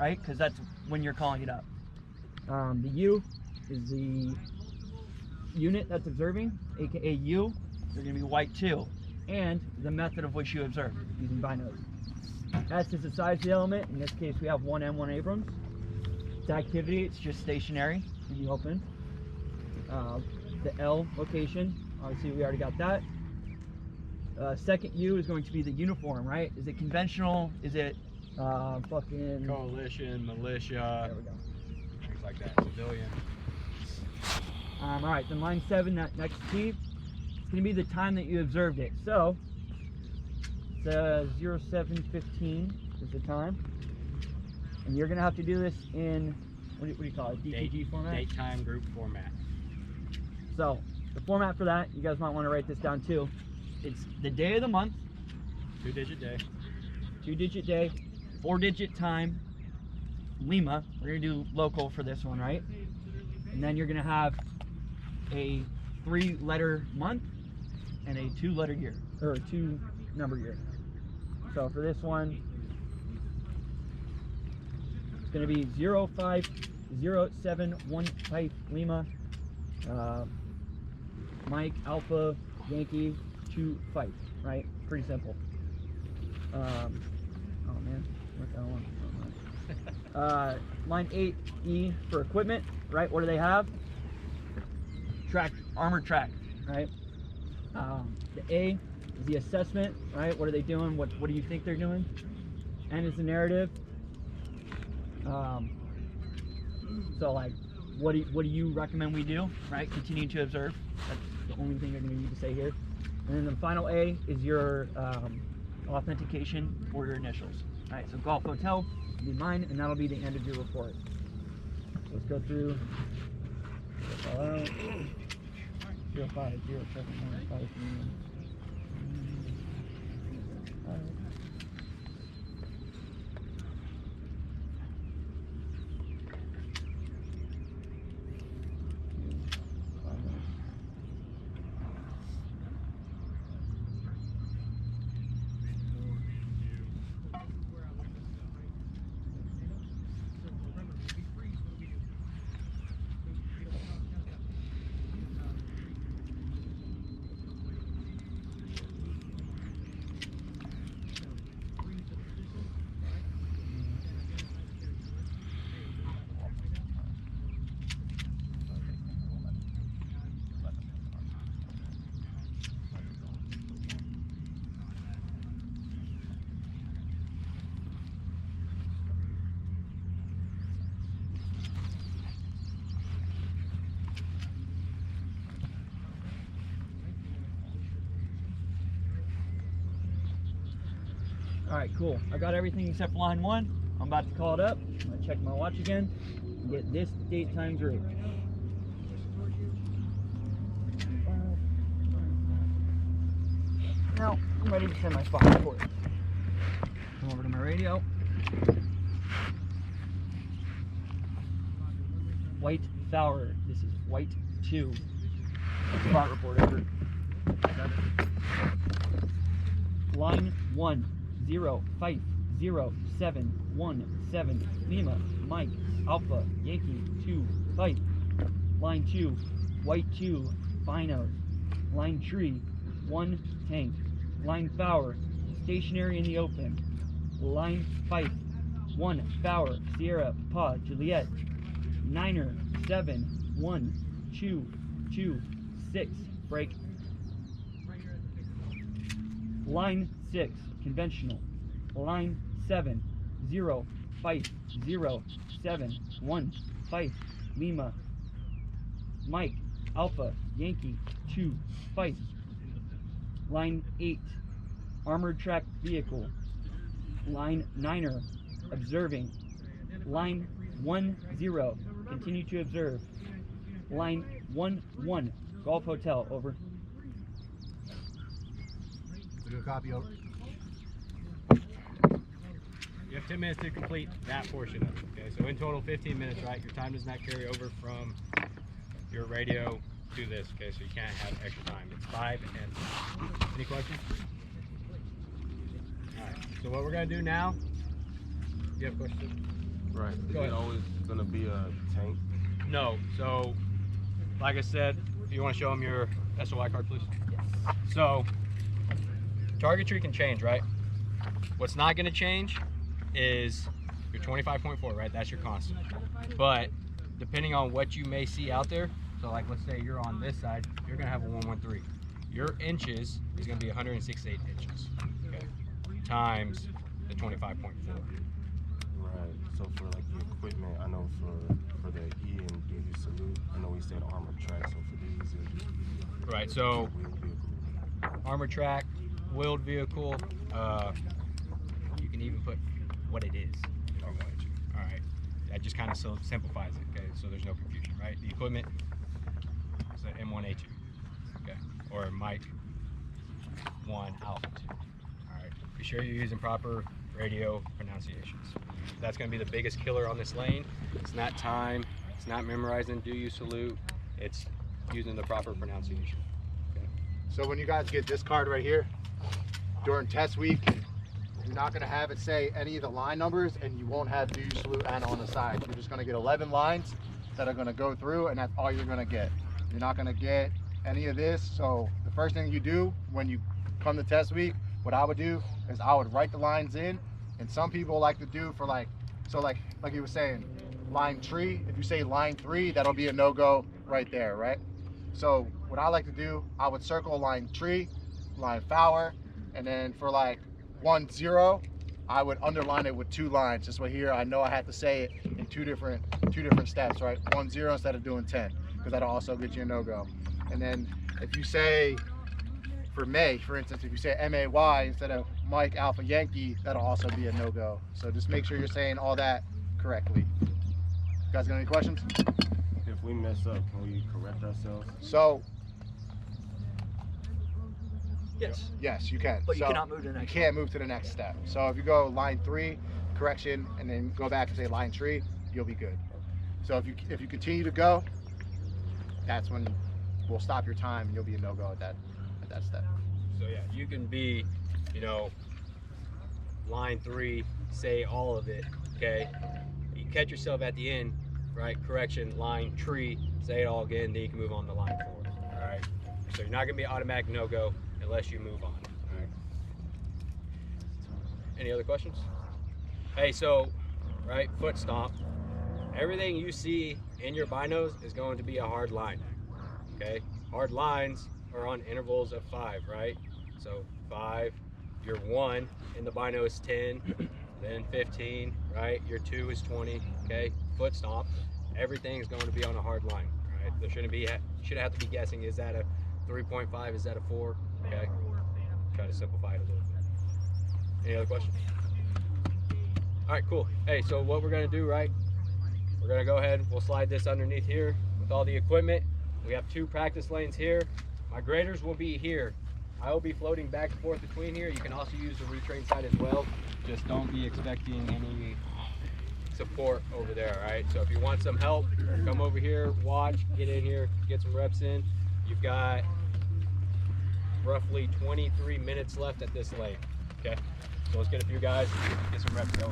right? Because that's when you're calling it up. The U is the unit that's observing, aka U. They're going to be white 2, and the method of which you observe using binos. S is the size of the element. In this case, we have 1 M1 Abrams. It's activity, it's just stationary in the open. The L location, obviously we already got that. Second U is going to be the uniform, right? Is it conventional? Is it fucking coalition, militia? There we go. Things like that. Civilian. All right, then line 7, that next T, it's going to be the time that you observed it. So, it's 07:15 is the time. And you're going to have to do this in, what do you call it, DTG format? Date, time, group format. So, the format for that, you guys might want to write this down too. It's the day of the month. 2-digit day. 2-digit day, 4-digit time, Lima. We're going to do local for this one, right? And then you're going to have a 3-letter month and a 2-letter year, or 2-number year. So for this one, it's going to be 050715 Lima, Mike Alpha Yankee 2 Fight, right? Pretty simple. Oh man, what that one? Line 8 E for equipment, right? What do they have? Track, armored track, right? The A is the assessment, right? What are they doing? What do you think they're doing? N is the narrative. So like, what do you recommend we do, right? Continue to observe. That's the only thing you're going to need to say here. And then the final A is your authentication for your initials. All right, so Golf Hotel will be mine, and that'll be the end of your report. So let's go through. 050715. All right, cool. I got everything except for line 1. I'm about to call it up. I'm gonna check my watch again and get this date time group. Now I'm ready to send my spot report. Come over to my radio. White Fowler. This is White 2. Spot report over. Line 1. 050717 Lima Mike Alpha Yankee 2 Fight. Line 2 White 2 Binos. Line 3 1 Tank. Line Fowler stationary in the open. Line 5 1 Fowler Sierra Papa Juliet. Niner 7 1 2 2 6 break. Line 6 conventional. Line 7 0 5 0 7 1 5 Lima Mike Alpha Yankee 2 5. Line 8 armored track vehicle. Line 9er observing. Line 1 0 continue to observe. Line 1 1 Golf Hotel over. Do a copy over. You have 10 minutes to complete that portion of it. Okay, so in total 15 minutes, right? Your time does not carry over from your radio to this. Okay, so you can't have extra time. It's 5 and 6. Any questions? All right. So what we're gonna do now? Do you have a question? Right. Is Go it ahead. always gonna be a tank? No. So, like I said, you want to show them your SOI card, please? So, targetry can change, right? What's not going to change is your 25.4, right? That's your constant. But depending on what you may see out there, so like let's say you're on this side, you're going to have a 113. Your inches is going to be 168 inches, okay? Times the 25.4. Right. So for like the equipment, I know for the E and do you salute, I know we said armored track, so for these it'd just be Right, so wheeled vehicle. armored track, wheeled vehicle, you can even put what it is if you wanted to. All right, that just kind of simplifies it, okay? So there's no confusion, right? The equipment is an M1A2, okay? Or Mike 1 Alpha 2. All right, be sure you're using proper radio pronunciations. That's going to be the biggest killer on this lane. It's not time, it's not memorizing do you salute, it's using the proper pronunciation. Okay? So when you guys get this card right here, during test week, you're not gonna have it say any of the line numbers, and you won't have do you salute and on the side. You're just gonna get 11 lines that are gonna go through, and that's all you're gonna get. You're not gonna get any of this. So the first thing you do when you come to test week, what I would do is I would write the lines in, and some people like to do for like he was saying, line tree. If you say line 3, that'll be a no-go right there, right? So what I like to do, I would circle line tree, line flower, and then for like 1-0, I would underline it with 2 lines. This way here, I know I have to say it in two different steps, right? 1-0 instead of doing 10, because that'll also get you a no-go. And then if you say, for May, for instance, if you say M-A-Y instead of Mike Alpha Yankee, that'll also be a no-go. So just make sure you're saying all that correctly. You guys got any questions? If we mess up, can we correct ourselves? So, Yes. yes, you can. But you So, cannot move to the next You can't move to the next step. So if you go line 3, correction, and then go back and say line 3, you'll be good. So if you continue to go, that's when we'll stop your time and you'll be a no-go at that step. So yeah, you can be, you know, line 3, say all of it, okay? You catch yourself at the end, right? Correction, line tree, say it all again, then you can move on to line 4, all right? So you're not gonna be automatic no-go unless you move on, all right? Any other questions? Hey, so, right, foot stomp. Everything you see in your binos is going to be a hard line, okay? Hard lines are on intervals of 5, right? So 5, your 1 in the bino is 10, then 15, right? Your 2 is 20, okay? Foot stomp, everything is going to be on a hard line, right? There shouldn't have to be guessing, is that a 3.5, is that a 4, okay? Try to simplify it a little bit. Any other questions? All right, cool. Hey, so what we're gonna do, right? We're gonna go ahead, we'll slide this underneath here with all the equipment. We have 2 practice lanes here. My graders will be here. I will be floating back and forth between here. You can also use the retrain side as well. Just don't be expecting any support over there, all right? So if you want some help, come over here, watch, get in here, get some reps in. You've got roughly 23 minutes left at this lane, okay? So let's get a few guys, get some reps going.